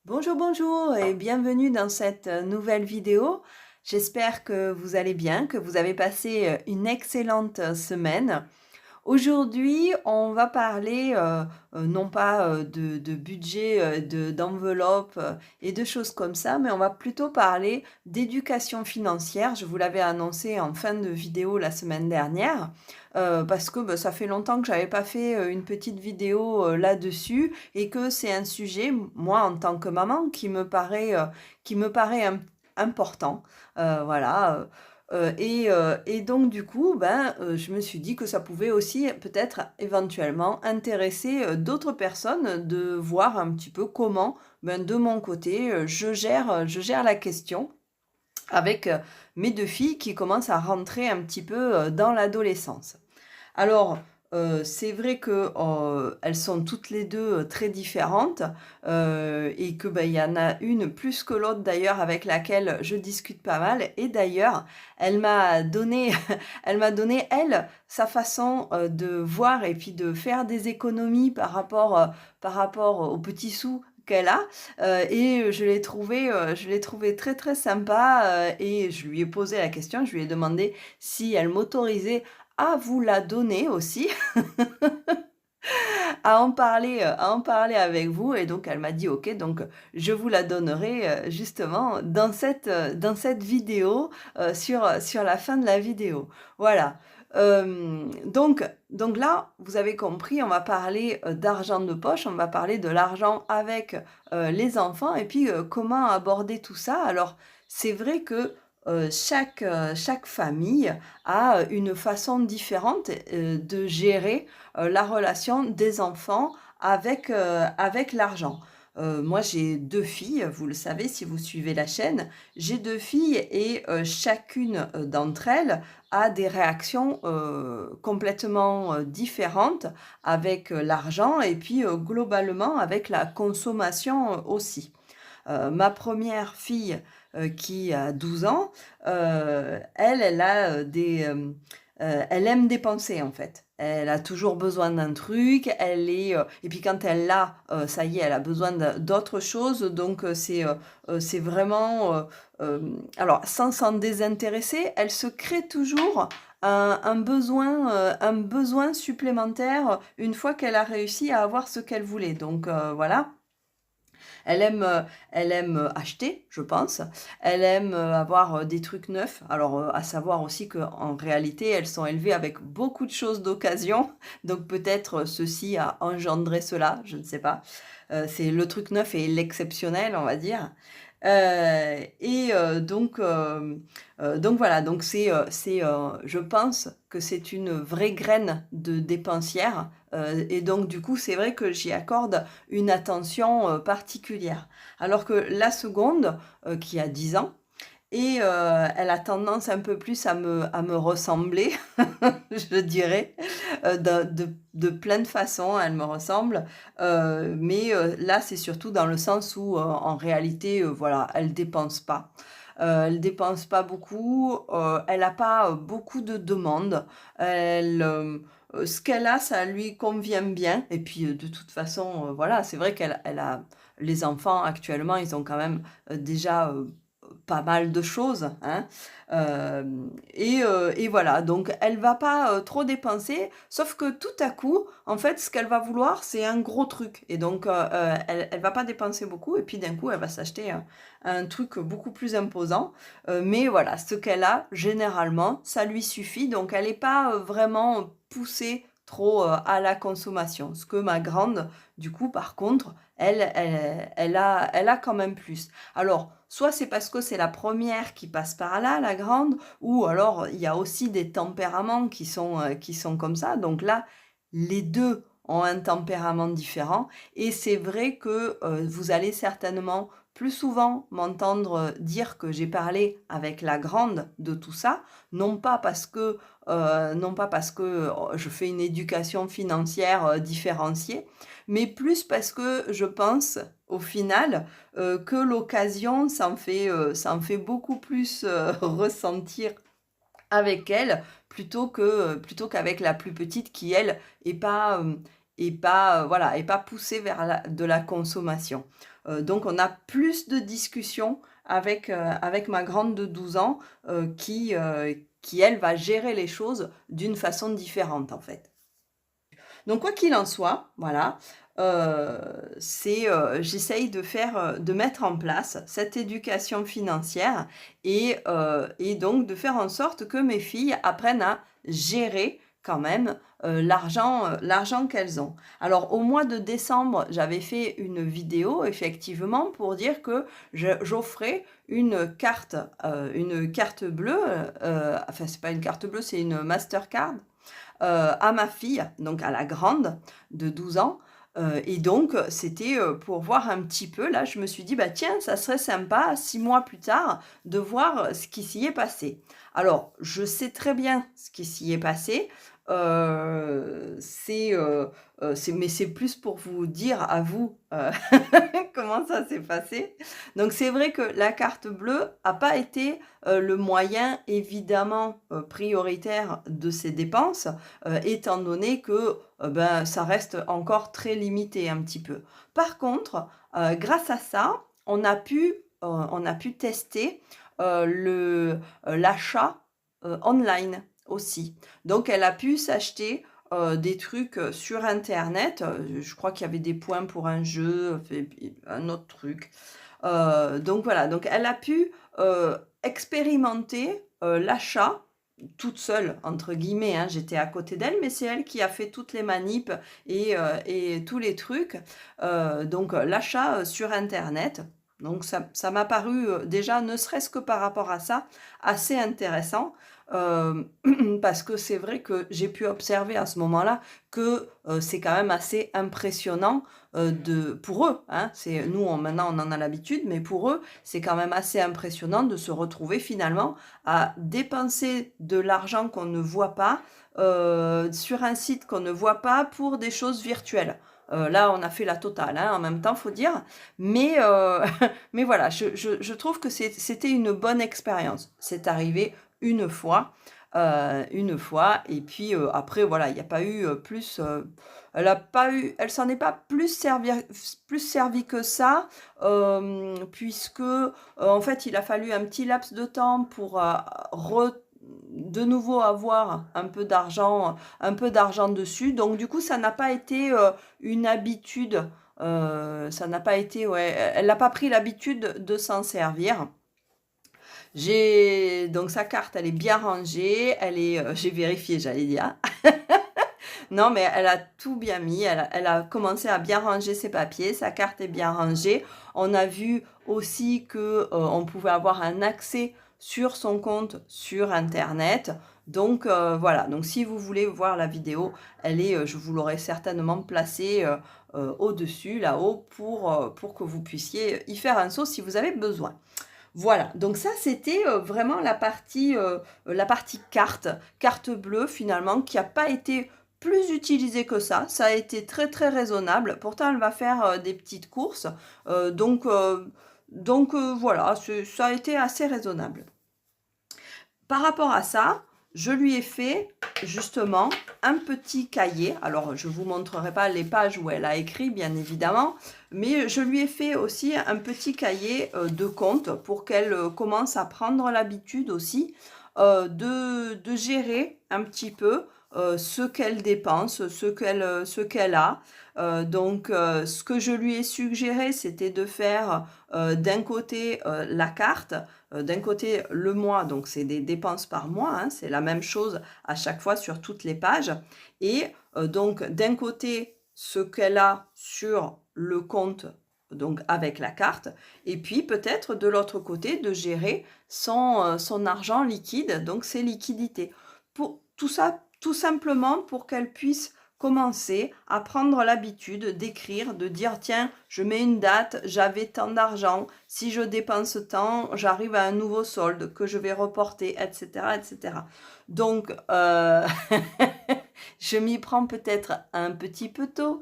Bonjour, bonjour et bienvenue dans cette nouvelle vidéo. J'espère que vous allez bien, que vous avez passé une excellente semaine. Aujourd'hui, on va parler non pas de budget, d'enveloppe et de choses comme ça, mais on va plutôt parler d'éducation financière. Je vous l'avais annoncé en fin de vidéo la semaine dernière, parce que ça fait longtemps que j'avais pas fait une petite vidéo là-dessus et que c'est un sujet, moi en tant que maman, qui me paraît important. Voilà. Et donc du coup, je me suis dit que ça pouvait aussi peut-être éventuellement intéresser, d'autres personnes de voir un petit peu comment, de mon côté, je gère la question avec, mes 2 filles qui commencent à rentrer un petit peu, dans l'adolescence. Alors, c'est vrai que, elles sont toutes les 2 très différentes, et que, il y en a une plus que l'autre d'ailleurs avec laquelle je discute pas mal et d'ailleurs, elle m'a donné elle, sa façon, de voir et puis de faire des économies par rapport aux petits sous qu'elle a, et je l'ai trouvé très, très sympa, et je lui ai posé la question, je lui ai demandé si elle m'autorisait à vous la donner aussi, à en parler avec vous et donc elle m'a dit: «OK», donc je vous la donnerai, justement dans cette vidéo, sur la fin de la vidéo. Voilà. Donc là, vous avez compris, on va parler, d'argent de poche, on va parler de l'argent avec, les enfants et puis, comment aborder tout ça. Alors, c'est vrai que, chaque famille a une façon différente, de gérer, la relation des enfants avec l'argent. Moi, j'ai 2 filles, vous le savez si vous suivez la chaîne. J'ai 2 filles et chacune, d'entre elles a des réactions, complètement, différentes avec, l'argent et puis, globalement avec la consommation, aussi. Ma première fille, qui a 12 ans, elle a, elle aime dépenser, en fait. Elle a toujours besoin d'un truc, et puis quand elle l'a, ça y est, elle a besoin d'autre chose, donc c'est vraiment, alors sans s'en désintéresser, elle se crée toujours un besoin supplémentaire, une fois qu'elle a réussi à avoir ce qu'elle voulait, donc voilà. Elle aime, acheter, je pense. Elle aime, avoir, des trucs neufs. Alors, à savoir aussi qu'en réalité, elles sont élevées avec beaucoup de choses d'occasion, donc peut-être, ceci a engendré cela, je ne sais pas. C'est le truc neuf et l'exceptionnel, on va dire. Donc voilà, donc je pense que c'est une vraie graine de dépensière, et donc du coup, c'est vrai que j'y accorde une attention, particulière. Alors que la seconde, qui a 10 ans et elle a tendance un peu plus à me ressembler, je dirais, de plein de façons, elle me ressemble, mais là, c'est surtout dans le sens où, en réalité, voilà, elle dépense pas. Elle dépense pas beaucoup, elle a pas, beaucoup de demandes. Ce qu'elle a, ça lui convient bien et puis, de toute façon, voilà, c'est vrai qu'elle a les enfants actuellement, ils ont quand même, déjà, pas mal de choses, hein. Et voilà, donc elle va pas, trop dépenser, sauf que tout à coup, en fait, ce qu'elle va vouloir, c'est un gros truc et donc elle va pas dépenser beaucoup et puis d'un coup, elle va s'acheter un truc beaucoup plus imposant, mais voilà, ce qu'elle a, généralement, ça lui suffit, donc elle est pas, vraiment poussée trop, à la consommation. Ce que ma grande, du coup, par contre, elle a quand même plus. Alors, soit c'est parce que c'est la première qui passe par là, la grande, ou alors il y a aussi des tempéraments qui sont comme ça. Donc là, les 2 ont un tempérament différent et c'est vrai que, vous allez certainement plus souvent m'entendre, dire que j'ai parlé avec la grande de tout ça, non pas parce que, je fais une éducation financière, différenciée, mais plus parce que je pense, au final, que l'occasion, ça en fait beaucoup plus, ressentir avec elle, plutôt qu'avec la plus petite qui elle est pas, et pas, voilà, et pas poussé vers de la consommation. Donc on a plus de discussions avec ma grande de 12 ans, qui elle va gérer les choses d'une façon différente en fait. Donc quoi qu'il en soit, voilà, j'essaye de mettre en place cette éducation financière et donc de faire en sorte que mes filles apprennent à gérer quand même, l'argent qu'elles ont. Alors au mois de décembre, j'avais fait une vidéo effectivement pour dire que j'offrais une carte bleue, enfin c'est pas une carte bleue, c'est une Mastercard, à ma fille, donc à la grande de 12 ans, et donc c'était, pour voir un petit peu là, je me suis dit: «Bah tiens, ça serait sympa 6 mois plus tard de voir ce qui s'y est passé». Alors je sais très bien ce qui s'y est passé, c'est plus pour vous dire à vous, comment ça s'est passé. Donc c'est vrai que la carte bleue a pas été, le moyen évidemment, prioritaire de ces dépenses, étant donné que, ben, ça reste encore très limité un petit peu. Par contre, grâce à ça, on a pu tester, l'achat, online aussi. Donc elle a pu s'acheter, des trucs, sur internet, je crois qu'il y avait des points pour un jeu, et puis un autre truc. Donc voilà, donc elle a pu, expérimenter, l'achat toute seule entre guillemets, hein. J'étais à côté d'elle, mais c'est elle qui a fait toutes les manips et tous les trucs. Donc l'achat, sur internet. Donc ça m'a paru, déjà ne serait-ce que par rapport à ça, assez intéressant. Hem, Parce que c'est vrai que j'ai pu observer à ce moment-là que, c'est quand même assez impressionnant, de pour eux, hein, c'est nous maintenant on en a l'habitude, mais pour eux, c'est quand même assez impressionnant de se retrouver finalement à dépenser de l'argent qu'on ne voit pas, sur un site qu'on ne voit pas pour des choses virtuelles. Là, on a fait la totale, hein, en même temps, faut dire, mais mais voilà, je trouve que c'était une bonne expérience. C'est arrivé une fois et puis, après voilà, il y a pas eu, elle s'en est pas plus servi que ça, puisque, en fait, il a fallu un petit laps de temps pour, de nouveau avoir un peu d'argent dessus. Donc du coup, ça n'a pas été, une habitude, ça n'a pas été ouais, elle n'a pas pris l'habitude de s'en servir. J'ai donc sa carte, elle est bien rangée, j'ai vérifié, j'allais dire. Non, mais elle a tout bien mis, elle a commencé à bien ranger ses papiers, sa carte est bien rangée. On a vu aussi que, on pouvait avoir un accès sur son compte sur internet. Donc, voilà, donc si vous voulez voir la vidéo, je vous l'aurai certainement placée, au-dessus, là-haut, pour que vous puissiez y faire un saut si vous avez besoin. Voilà, donc ça c'était, vraiment la partie carte bleue finalement qui a pas été plus utilisée que ça. Ça a été très, très raisonnable. Pourtant elle va faire, des petites courses, voilà, ça a été assez raisonnable. Par rapport à ça, je lui ai fait justement un petit cahier. Alors, je ne vous montrerai pas les pages où elle a écrit, bien évidemment, mais je lui ai fait aussi un petit cahier de compte pour qu'elle commence à prendre l'habitude aussi de gérer un petit peu ce qu'elle dépense, ce qu'elle a. Donc, ce que je lui ai suggéré, c'était de faire d'un côté la carte, d'un côté le mois, donc c'est des dépenses par mois, hein, c'est la même chose à chaque fois sur toutes les pages. Et donc d'un côté ce qu'elle a sur le compte, donc avec la carte, et puis peut-être de l'autre côté de gérer son argent liquide, donc ses liquidités. Pour tout ça, tout simplement pour qu'elle puisse commencer à prendre l'habitude d'écrire, de dire tiens, je mets une date, j'avais tant d'argent, si je dépense tant, j'arrive à un nouveau solde que je vais reporter, etc., etc. Donc, je m'y prends peut-être un petit peu tôt,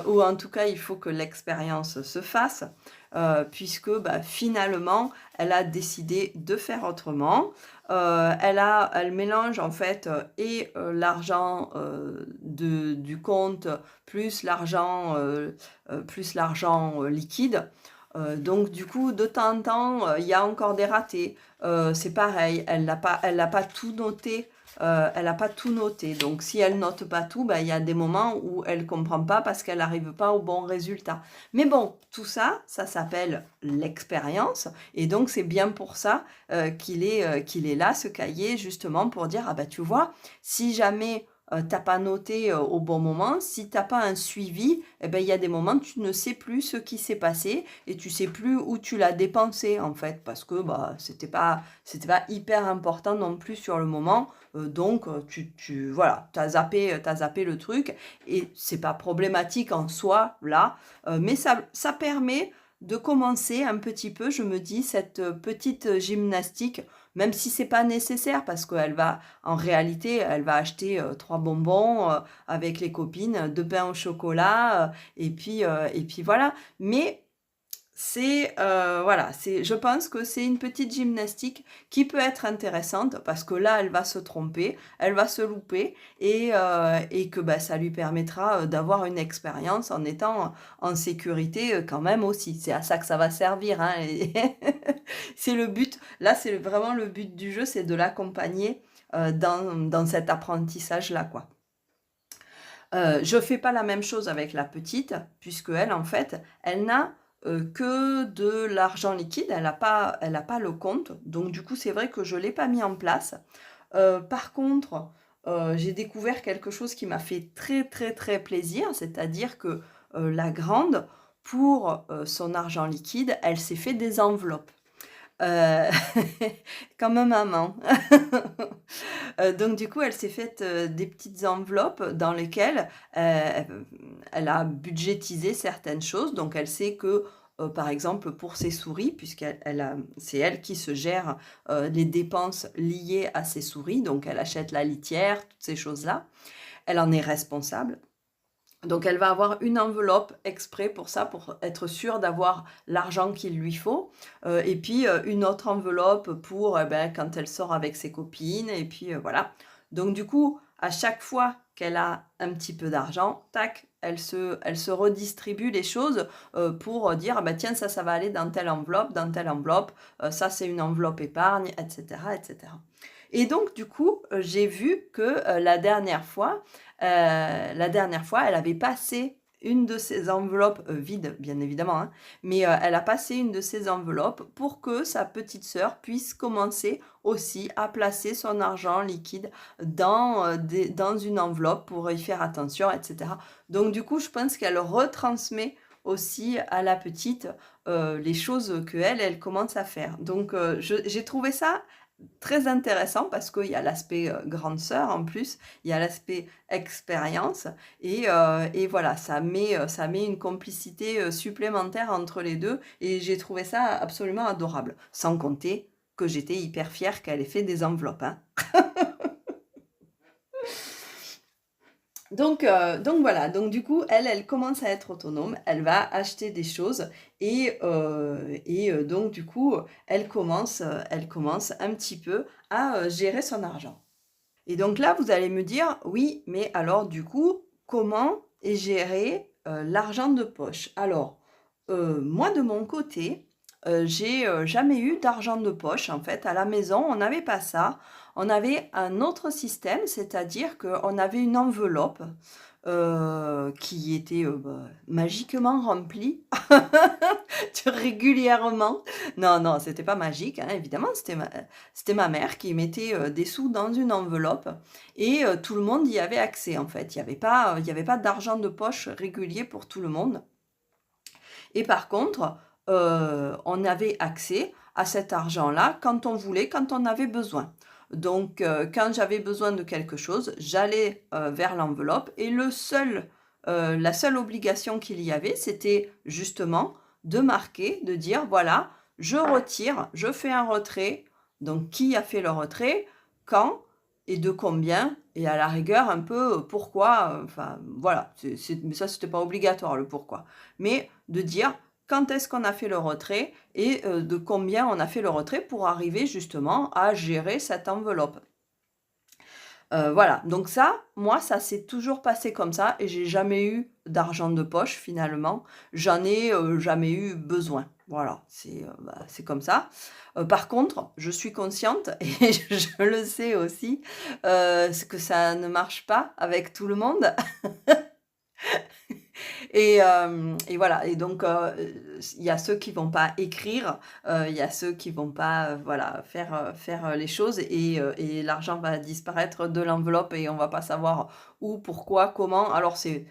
ou en tout cas, il faut que l'expérience se fasse, puisque bah, finalement, elle a décidé de faire autrement. Elle mélange en fait, l'argent, du compte plus l'argent, liquide. Donc du coup, de temps en temps, il y a encore des ratés. C'est pareil, elle n'a pas tout noté, elle n'a pas tout noté. Donc si elle note pas tout, ben, il y a des moments où elle comprend pas parce qu'elle n'arrive pas au bon résultat. Mais bon, tout ça, ça s'appelle l'expérience et donc c'est bien pour ça, qu'il est là, ce cahier, justement pour dire: «Ah bah, tu vois, si jamais, tu pas noté, au bon moment, si t'as pas un suivi et ben, il y a des moments, tu ne sais plus ce qui s'est passé et tu sais plus où tu l'as dépensé, en fait, parce que, bah, c'était pas hyper important non plus sur le moment, donc tu voilà, t'as zappé le truc et c'est pas problématique en soi, là, mais ça permet de commencer un petit peu, je me dis, cette, petite gymnastique, même si c'est pas nécessaire parce qu'elle va en réalité, elle va acheter, 3 bonbons, avec les copines, 2 pains au chocolat, et puis voilà. Mais voilà, je pense que c'est une petite gymnastique qui peut être intéressante parce que là, elle va se tromper, elle va se louper et que, bah, ça lui permettra, d'avoir une expérience en étant en sécurité, quand même aussi. C'est à ça que ça va servir, hein, et c'est le but. Là, c'est vraiment le but du jeu, c'est de l'accompagner, dans cet apprentissage-là, quoi. Je fais pas la même chose avec la petite, puisque elle, en fait, elle n'a, que de l'argent liquide, elle a pas le compte. Donc du coup, c'est vrai que je l'ai pas mis en place. Par contre, j'ai découvert quelque chose qui m'a fait très, très, très plaisir, c'est-à-dire que, la grande, pour, son argent liquide, elle s'est fait des enveloppes. Heu, comme maman. Donc du coup, elle s'est faite, des petites enveloppes dans lesquelles, elle a budgétisé certaines choses. Donc elle sait que, par exemple, pour ses souris, c'est elle qui se gère, les dépenses liées à ses souris, donc elle achète la litière, toutes ces choses-là. Elle en est responsable. Donc elle va avoir une enveloppe exprès pour ça, pour être sûre d'avoir l'argent qu'il lui faut, et puis, une autre enveloppe pour, ben, quand elle sort avec ses copines et puis, voilà. Donc du coup, à chaque fois qu'elle a un petit peu d'argent, tac, elle se redistribue les choses, pour, dire: «Ah bah tiens, ça va aller dans telle enveloppe, ça c'est une enveloppe épargne» et cetera et cetera. Et donc du coup, j'ai vu que, la dernière fois, elle avait passé une de ses enveloppes, vides bien évidemment, hein, mais, elle a passé une de ses enveloppes pour que sa petite sœur puisse commencer aussi à placer son argent liquide dans une enveloppe pour y faire attention et cetera. Donc du coup, je pense qu'elle retransmet aussi à la petite, les choses qu'elle commence à faire. Donc, j'ai trouvé ça très intéressant parce qu'il y a l'aspect, grande sœur en plus, il y a l'aspect expérience et voilà, ça met une complicité, supplémentaire entre les 2 et j'ai trouvé ça absolument adorable. Sans compter que j'étais hyper fière qu'elle ait fait des enveloppes, hein. Donc voilà, donc du coup, elle commence à être autonome, elle va acheter des choses et donc du coup, elle commence un petit peu à, gérer son argent. Et donc là, vous allez me dire: «Oui, mais alors du coup, comment est géré, l'argent de poche?» Alors, moi de mon côté, j'ai, jamais eu d'argent de poche en fait. À la maison, on n'avait pas ça. On avait un autre système, c'est-à-dire qu'on avait une enveloppe, qui était, bah, magiquement remplie régulièrement. Non, non, c'était pas magique, hein, évidemment, c'était ma mère qui mettait, des sous dans une enveloppe et tout le monde y avait accès, en fait. Il y avait pas d'argent de poche régulier pour tout le monde et par contre, on avait accès à cet argent-là quand on voulait, quand on avait besoin. Donc quand j'avais besoin de quelque chose, j'allais, vers l'enveloppe et la seule obligation qu'il y avait, c'était justement de marquer, de dire: «Voilà, je retire, je fais un retrait». Donc qui a fait le retrait, quand et de combien et à la rigueur un peu, pourquoi, enfin voilà. Mais ça, c'était pas obligatoire le pourquoi. Mais de dire: quand est-ce qu'on a fait le retrait et de combien on a fait le retrait pour arriver justement à gérer cette enveloppe. Voilà, donc ça, moi, ça s'est toujours passé comme ça et j'ai jamais eu d'argent de poche finalement. J'en ai, jamais eu besoin. Voilà, c'est comme ça. Par contre, je suis consciente et je le sais aussi, que ça ne marche pas avec tout le monde. Et voilà, et donc il y a ceux qui vont pas écrire, il y a ceux qui vont pas, voilà, faire les choses et l'argent va disparaître de l'enveloppe et on va pas savoir où, pourquoi, comment. Alors c'est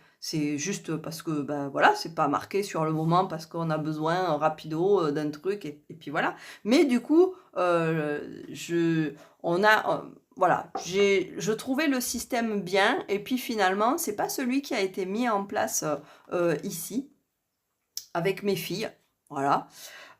juste parce que, ben, voilà, c'est pas marqué sur le moment parce qu'on a besoin rapido, d'un truc et puis voilà. Mais du coup, je on a, voilà, je trouvais le système bien et puis finalement, c'est pas celui qui a été mis en place, ici, avec mes filles, voilà.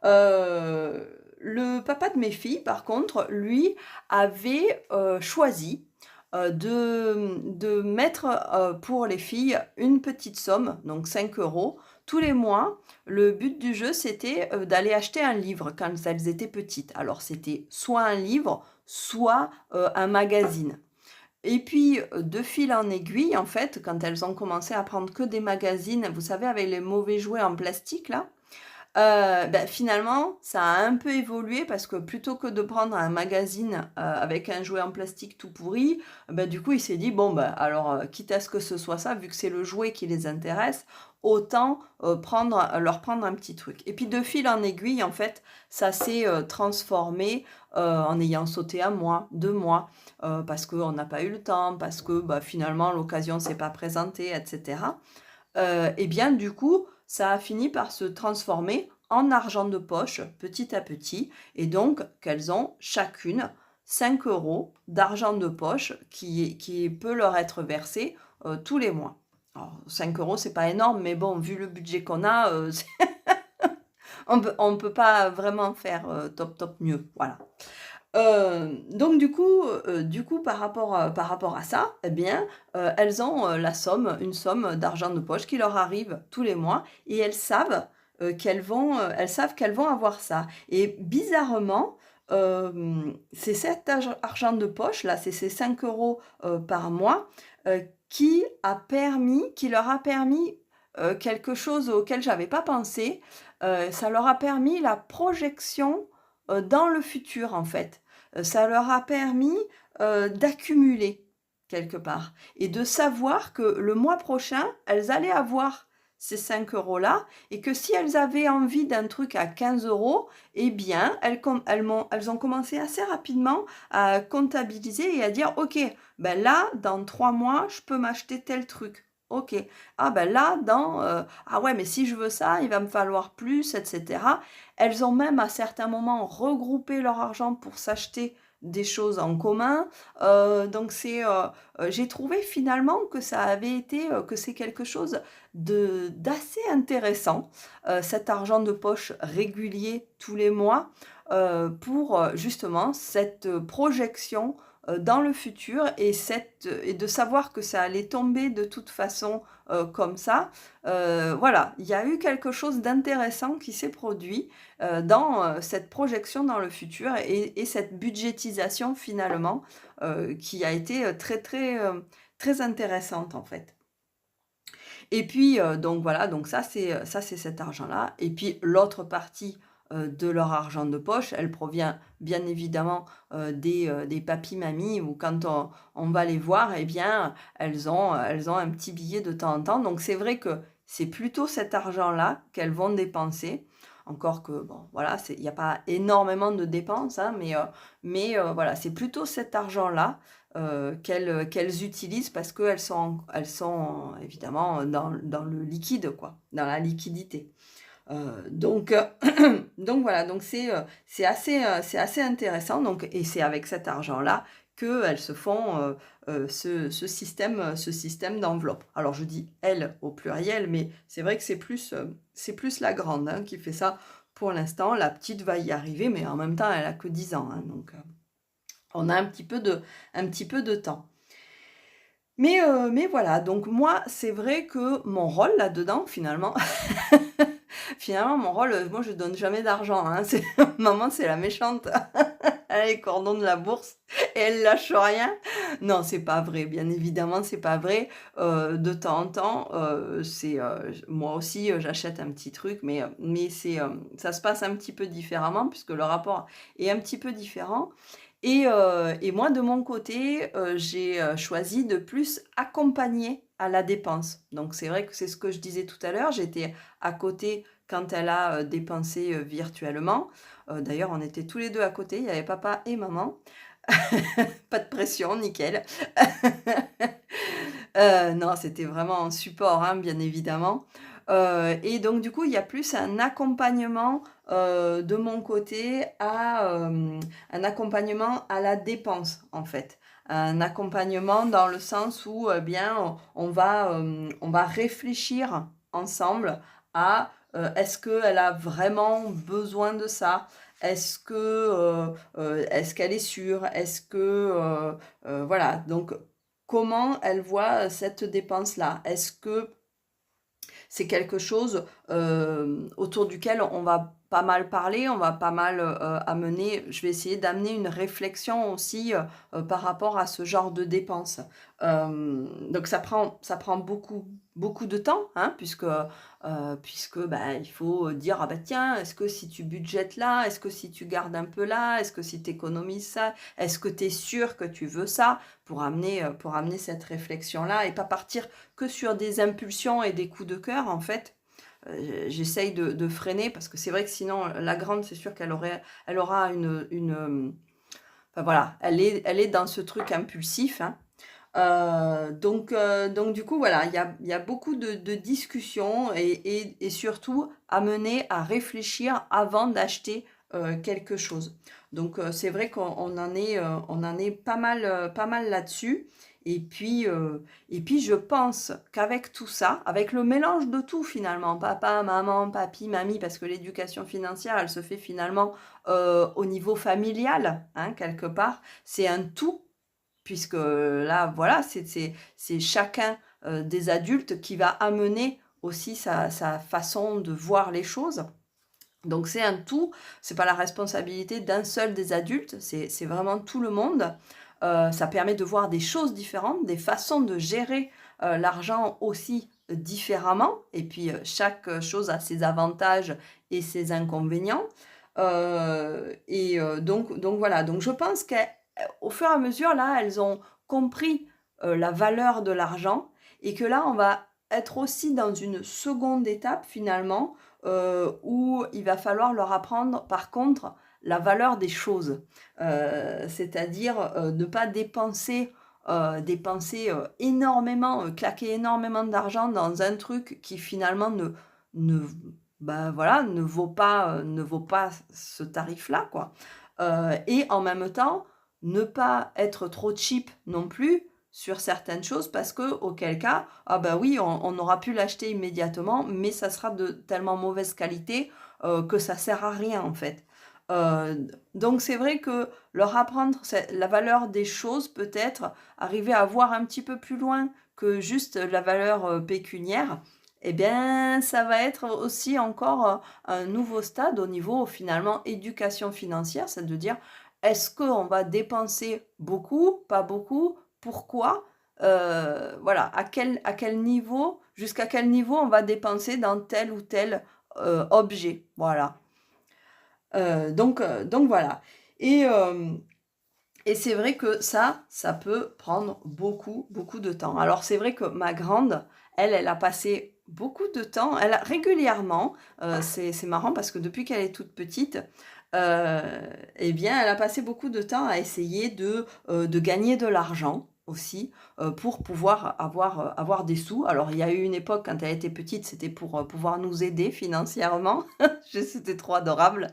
Le papa de mes filles, par contre, lui, avait choisi de mettre pour les filles une petite somme, donc 5 euros, tous les mois. Le but du jeu, c'était d'aller acheter un livre quand elles étaient petites. Alors, c'était soit un livre, soit un magazine. Et puis, de fil en aiguille, en fait, quand elles ont commencé à prendre que des magazines, vous savez, avec les mauvais jouets en plastique, là, finalement, ça a un peu évolué parce que plutôt que de prendre un magazine, avec un jouet en plastique tout pourri, du coup, il s'est dit: «Bon, alors, quitte à ce que ce soit ça, vu que c'est le jouet qui les intéresse, autant, leur prendre un petit truc» et puis de fil en aiguille, en fait, ça s'est, transformé, en ayant sauté 1 mois, 2 mois, parce qu'on n'a pas eu le temps, parce que, finalement, l'occasion s'est pas présentée et cetera. Et bien du coup, ça a fini par se transformer en argent de poche petit à petit et donc qu'elles ont chacune 5 euros d'argent de poche qui peut leur être versé, tous les mois. Alors 5 €, c'est pas énorme, mais bon, vu le budget qu'on a, on peut pas vraiment faire, top mieux, voilà. Donc du coup par rapport à ça, eh bien, elles ont, une somme d'argent de poche qui leur arrive tous les mois et elles savent qu'elles vont avoir ça et bizarrement, c'est cet argent de poche là, c'est ces 5 euros par mois, qui leur a permis, quelque chose auquel j'avais pas pensé, ça leur a permis la projection, dans le futur en fait. Ça leur a permis, d'accumuler quelque part et de savoir que le mois prochain, elles allaient avoir ces 5 euros là et que si elles avaient envie d'un truc à 15 euros, eh bien, elles ont commencé assez rapidement à comptabiliser et à dire: «OK, là, dans 3 mois, je peux m'acheter tel truc. OK. Ah là, ah ouais, mais si je veux ça, il va me falloir plus» et cetera. Elles ont même à certains moments regroupé leur argent pour s'acheter des choses en commun. Donc j'ai trouvé finalement que ça avait été, que c'est quelque chose d'assez intéressant, cet argent de poche régulier tous les mois, pour, justement cette, projection, dans le futur et de savoir que ça allait tomber de toute façon, comme ça. Voilà, il y a eu quelque chose d'intéressant qui s'est produit, dans, cette projection dans le futur et cette budgétisation finalement, qui a été, très, très, très intéressante en fait. Et puis, donc voilà, donc ça c'est cet argent-là et puis l'autre partie, de leur argent de poche, elle provient bien évidemment, des papis-mamies où quand on va les voir et bien, elles ont un petit billet de temps en temps. Donc c'est vrai que c'est plutôt cet argent-là qu'elles vont dépenser. Encore que bon, voilà, il y a pas énormément de dépenses, hein, mais voilà, c'est plutôt cet argent-là, qu'elles utilisent parce qu'elles sont évidemment dans le liquide quoi, dans la liquidité. Donc donc voilà, donc c'est assez intéressant donc et c'est avec cet argent-là qu'elles se font, ce système d'enveloppe. Alors je dis «elles» au pluriel, mais c'est vrai que c'est plus la grande, hein, qui fait ça pour l'instant. La petite va y arriver, mais en même temps elle a que 10 ans, hein, donc on a un petit peu de temps. Mais voilà, donc moi, c'est vrai que mon rôle là-dedans, finalement, Finalement, mon rôle, moi, je donne jamais d'argent, hein. C'est maman, c'est la méchante. Elle a les cordons de la bourse et elle lâche rien. Non, c'est pas vrai, bien évidemment, c'est pas vrai. De temps en temps, moi aussi, j'achète un petit truc, mais ça se passe un petit peu différemment puisque le rapport est un petit peu différent et moi, de mon côté, j'ai, choisi de plus accompagner à la dépense. Donc c'est vrai que c'est ce que je disais tout à l'heure, j'étais à côté quand elle a, dépensé, virtuellement. D'ailleurs, on était tous les 2 à côté, il y avait papa et maman. Pas de pression, nickel. Non, c'était vraiment en support, hein, bien évidemment. Et donc du coup, il y a plus un accompagnement, de mon côté un accompagnement à la dépense, en fait. Un accompagnement dans le sens où, bien, on va réfléchir ensemble à, est-ce qu'elle a vraiment besoin de ça? Est-ce qu'elle est sûre? Voilà, donc comment elle voit cette dépense-là? Est-ce que c'est quelque chose, autour duquel on va pas mal parler, on va pas mal, amener je vais essayer d'amener une réflexion aussi, par rapport à ce genre de dépenses. Donc ça prend beaucoup de temps, hein, puisque, bah, il faut dire: «Ah bah tiens, est-ce que si tu budgètes là, est-ce que si tu gardes un peu là, est-ce que si tu économises ça, est-ce que tu es sûr que tu veux ça?» pour amener cette réflexion-là et pas partir que sur des impulsions et des coups de cœur, en fait. J'essaye de freiner parce que c'est vrai que sinon, la grande, c'est sûr elle aura enfin voilà, elle est dans ce truc impulsif, hein. Donc du coup, voilà, il y a beaucoup de discussions et surtout amener à réfléchir avant d'acheter, quelque chose. Donc c'est vrai on en est pas mal là-dessus et puis je pense qu'avec tout ça, avec le mélange de tout finalement, papa, maman, papi, mamie, parce que l'éducation financière, elle se fait finalement, au niveau familial, hein, quelque part. C'est un tout puisque là, voilà, c'est chacun, des adultes qui va amener aussi sa façon de voir les choses. Donc c'est un tout, c'est pas la responsabilité d'un seul des adultes, c'est vraiment tout le monde. Ça permet de voir des choses différentes, des façons de gérer, l'argent aussi différemment et puis, chaque, chose a ses avantages et ses inconvénients. Donc voilà, donc je pense qu'au fur et à mesure, là, elles ont compris, la valeur de l'argent et que là, on va être aussi dans une seconde étape finalement, où il va falloir leur apprendre par contre la valeur des choses. C'est-à-dire, ne pas dépenser, énormément, claquer énormément d'argent dans un truc qui finalement ne bah, voilà, ne vaut pas ce tarif-là, quoi. Et en même temps, ne pas être trop cheap non plus sur certaines choses parce que auquel cas, ah bah oui, on aura pu l'acheter immédiatement, mais ça sera de tellement mauvaise qualité, que ça sert à rien, en fait. Donc c'est vrai que leur apprendre la valeur des choses peut-être, arriver à voir un petit peu plus loin que juste la valeur, pécuniaire, eh bien, ça va être aussi encore, un nouveau stade au niveau finalement éducation financière. C'est de dire: «Est-ce qu'on va dépenser beaucoup, pas beaucoup? Pourquoi?» Voilà, à quel niveau jusqu'à quel niveau on va dépenser dans tel ou tel, objet. Voilà. Donc voilà et c'est vrai que ça peut prendre beaucoup de temps. Alors c'est vrai que ma grande, elle a passé beaucoup de temps elle a régulièrement, c'est marrant parce que depuis qu'elle est toute petite, et bien, elle a passé beaucoup de temps à essayer de gagner de l'argent aussi, pour pouvoir avoir des sous. Alors il y a eu une époque quand elle était petite, c'était pour, pouvoir nous aider financièrement. C'était trop adorable.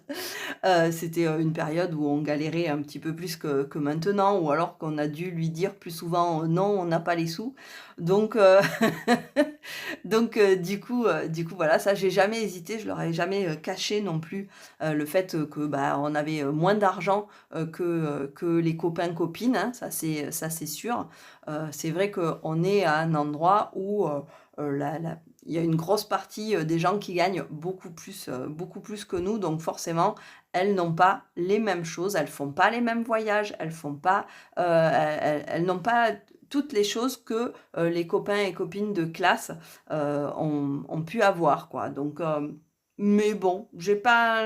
C'était, une période où on galérait un petit peu plus que maintenant ou alors qu'on a dû lui dire plus souvent: «Non, on n'a pas les sous». Donc du coup, voilà, ça j'ai jamais hésité, je leur ai jamais, caché non plus, le fait, que, bah, on avait, moins d'argent, que les copains, copines, hein, ça c'est sûr. C'est vrai qu'on est à un endroit où, la il y a une grosse partie des gens qui gagnent beaucoup plus que nous, donc forcément, elles n'ont pas les mêmes choses, elles font pas les mêmes voyages, elles font pas, elles n'ont pas toutes les choses que les copains et copines de classe ont pu avoir, quoi. Donc, mais bon, j'ai pas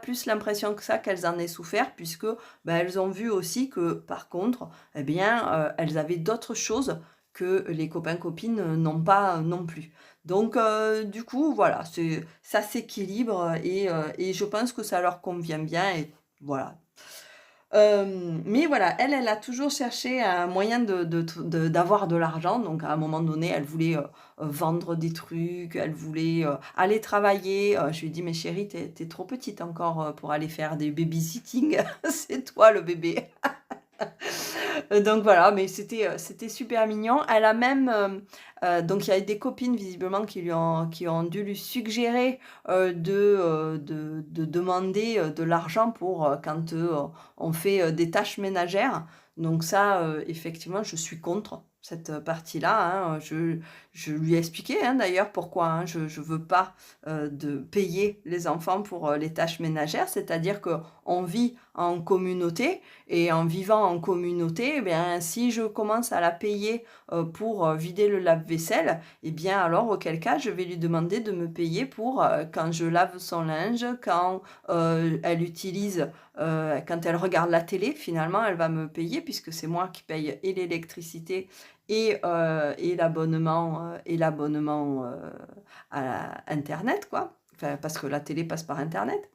plus l'impression que ça qu'elles en aient souffert, puisque ben, elles ont vu aussi que, par contre, eh bien, elles avaient d'autres choses que les copains-copines n'ont pas non plus. Donc, du coup, voilà, ça s'équilibre et je pense que ça leur convient bien et voilà. Mais voilà, elle a toujours cherché un moyen d'avoir de l'argent. Donc, à un moment donné, elle voulait vendre des trucs, elle voulait aller travailler. Je lui ai dit, mais chérie, t'es trop petite encore pour aller faire des babysitting. C'est toi le bébé. Donc voilà, mais c'était super mignon. Elle a même, donc il y a des copines visiblement qui ont dû lui suggérer de demander de l'argent pour quand on fait des tâches ménagères. Donc ça, effectivement, je suis contre cette partie-là, hein. Je lui ai expliqué hein, d'ailleurs pourquoi hein, je ne veux pas de payer les enfants pour les tâches ménagères, c'est-à-dire qu'on vit en communauté et en vivant en communauté, eh bien, si je commence à la payer pour vider le lave-vaisselle, eh bien alors auquel cas je vais lui demander de me payer pour quand je lave son linge, quand elle utilise, quand elle regarde la télé, finalement elle va me payer puisque c'est moi qui paye et l'électricité et l'abonnement à Internet, quoi. Enfin, parce que la télé passe par Internet.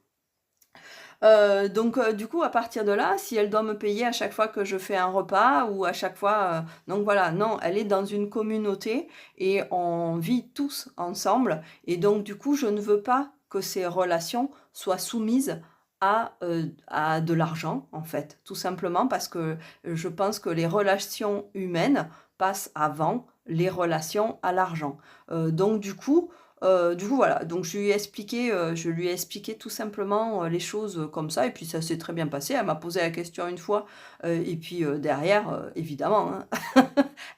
Donc du coup, à partir de là, si elle doit me payer à chaque fois que je fais un repas ou à chaque fois, donc voilà, non, elle est dans une communauté et on vit tous ensemble et donc du coup, je ne veux pas que ces relations soient soumises à de l'argent, en fait. Tout simplement parce que je pense que les relations humaines passent avant les relations à l'argent. Donc du coup, voilà, donc je lui ai expliqué tout simplement les choses comme ça, et puis ça s'est très bien passé. Elle m'a posé la question une fois, et puis derrière, évidemment, hein,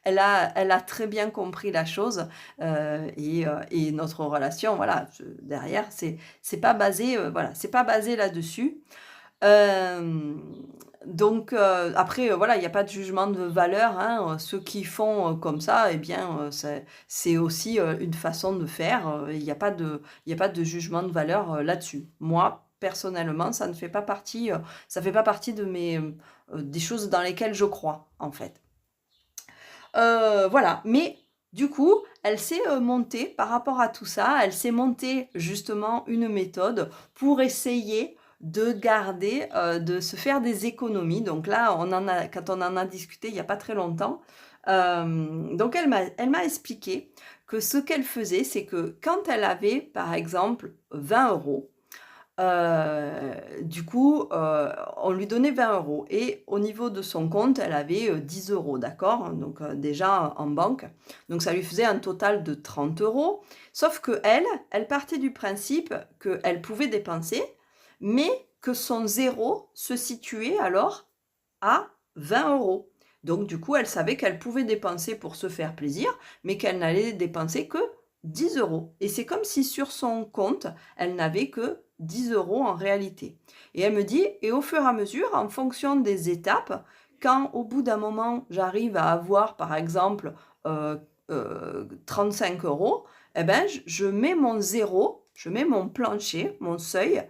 elle a très bien compris la chose, et notre relation, voilà, derrière, c'est pas basé, voilà, c'est pas basé là-dessus. Hem, donc après, voilà, il y a pas de jugement de valeur, hein, ceux qui font, comme ça, eh bien, c'est aussi, une façon de faire, il y a pas de jugement de valeur, là-dessus. Moi, personnellement, ça fait pas partie de des choses dans lesquelles je crois, en fait. Voilà, mais du coup, elle s'est, montée par rapport à tout ça, elle s'est montée justement une méthode pour essayer de garder, de se faire des économies. Donc là, quand on en a discuté il y a pas très longtemps, donc elle m'a expliqué que ce qu'elle faisait, c'est que quand elle avait, par exemple, 20 €. Du coup, on lui donnait 20 € et au niveau de son compte, elle avait, 10 €, d'accord? Donc, déjà en banque. Donc ça lui faisait un total de 30 €. Sauf qu'elle, elle partait du principe qu'elle pouvait dépenser, mais que son zéro se situait alors à 20 €. Donc du coup, elle savait qu'elle pouvait dépenser pour se faire plaisir, mais qu'elle n'allait dépenser que 10 € et c'est comme si sur son compte, elle n'avait que 10 € en réalité et elle me dit: «Et au fur et à mesure, en fonction des étapes, quand au bout d'un moment, j'arrive à avoir par exemple, 35 € et ben, je mets mon zéro, je mets mon plancher, mon seuil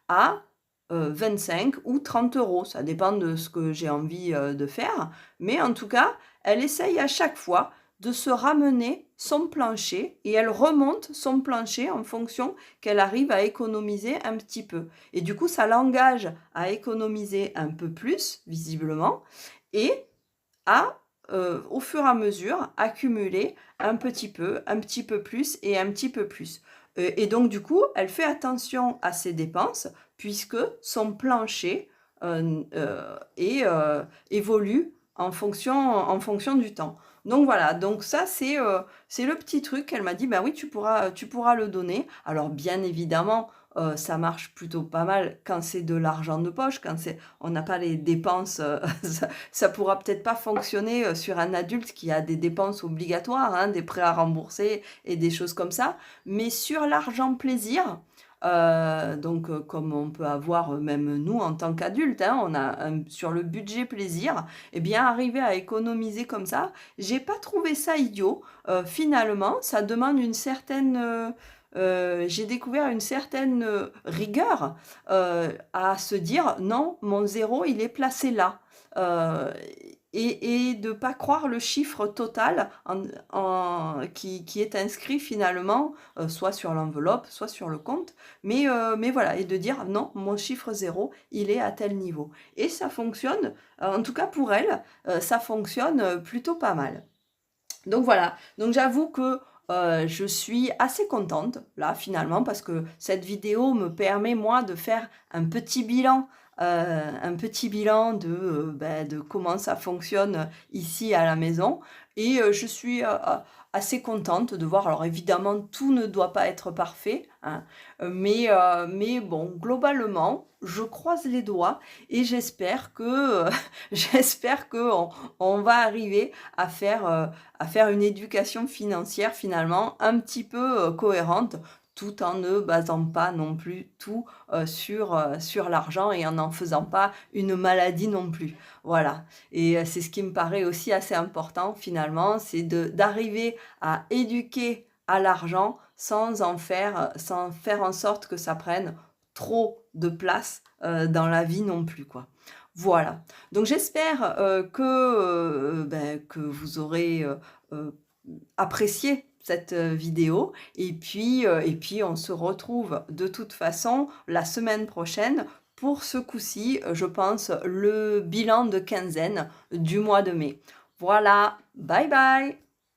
à 25 ou 30 €. Ça dépend de ce que j'ai envie, de faire, mais en tout cas, elle essaye à chaque fois de se ramener son plancher et elle remonte son plancher en fonction qu'elle arrive à économiser un petit peu et du coup, ça l'engage à économiser un peu plus, visiblement et à, au fur et à mesure, accumuler un petit peu plus et un petit peu plus. Et donc du coup, elle fait attention à ses dépenses puisque son plancher, évolue en fonction du temps. Donc voilà, donc ça c'est le petit truc. Elle m'a dit: «Ben oui, tu pourras le donner». Alors bien évidemment, ça marche plutôt pas mal quand c'est de l'argent de poche, quand c'est on n'a pas les dépenses, ça pourra peut-être pas fonctionner, sur un adulte qui a des dépenses obligatoires, hein, des prêts à rembourser et des choses comme ça. Mais sur l'argent plaisir, donc comme on peut avoir, même nous en tant qu'adultes, hein, on a sur le budget plaisir, et bien arriver à économiser comme ça, j'ai pas trouvé ça idiot. Finalement, ça demande une certaine, j'ai découvert une certaine, rigueur, à se dire: «Non, mon zéro, il est placé là». Heu et de pas croire le chiffre total qui est inscrit finalement, soit sur l'enveloppe, soit sur le compte, mais voilà, et de dire: «Non, mon chiffre zéro, il est à tel niveau», et ça fonctionne, en tout cas pour elle, ça fonctionne, plutôt pas mal. Donc voilà, donc j'avoue que, je suis assez contente là finalement parce que cette vidéo me permet moi de faire un petit bilan de comment ça fonctionne ici à la maison, et je suis, assez contente de voir. Alors évidemment tout ne doit pas être parfait, hein, mais bon globalement, je croise les doigts et j'espère que, j'espère qu'on va arriver à faire une éducation financière finalement un petit peu, cohérente, tout en ne basant pas non plus tout, sur l'argent et en faisant pas une maladie non plus. Voilà, et c'est ce qui me paraît aussi assez important finalement, c'est d'arriver à éduquer à l'argent sans faire en sorte que ça prenne trop de place, dans la vie non plus, quoi. Voilà. Donc j'espère, que vous aurez, heu, apprécié cette, vidéo, et puis on se retrouve de toute façon la semaine prochaine pour ce coup-ci, je pense, le bilan de quinzaine du mois de mai. Voilà, bye bye!